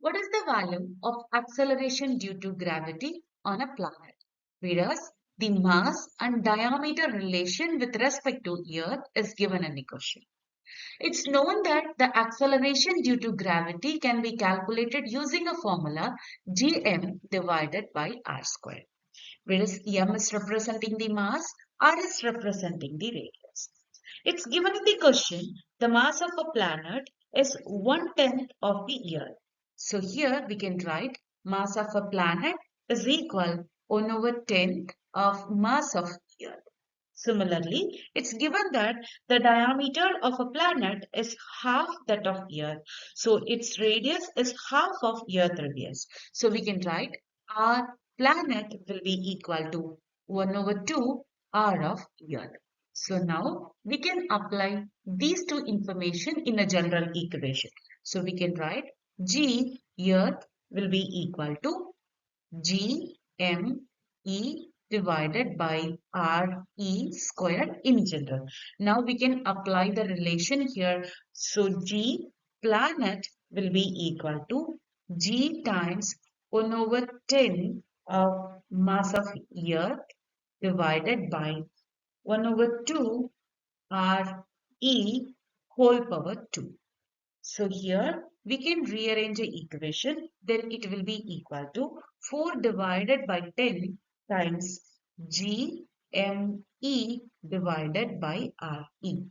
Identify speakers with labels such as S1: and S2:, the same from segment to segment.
S1: What is the value of acceleration due to gravity on a planet? Whereas the mass and diameter relation with respect to Earth is given in the question. It's known that the acceleration due to gravity can be calculated using a formula gm divided by r squared, whereas m is representing the mass, r is representing the radius. It's given in the question, the mass of a planet is 1/10 of the Earth. So here we can write mass of a planet is equal 1 over 10th of mass of Earth. Similarly, it's given that the diameter of a planet is half that of Earth. So its radius is half of Earth radius. So we can write our planet will be equal to 1 over 2 R of Earth. So now we can apply these two information in a general equation. So we can write G Earth will be equal to G M E divided by R E squared in general. Now we can apply the relation here. So G planet will be equal to G times 1 over 10 of mass of Earth divided by 1 over 2 R E whole power 2. So here we can rearrange the equation, then it will be equal to 4 divided by 10 times GME divided by RE.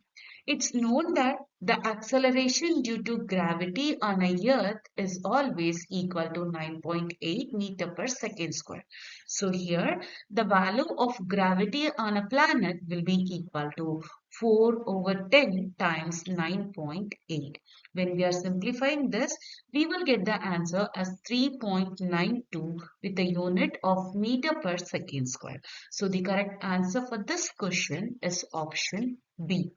S1: It's known that the acceleration due to gravity on a Earth is always equal to 9.8 meter per second square. So here the value of gravity on a planet will be equal to 4 over 10 times 9.8. When we are simplifying this, we will get the answer as 3.92 with a unit of meter per second square. So the correct answer for this question is option B.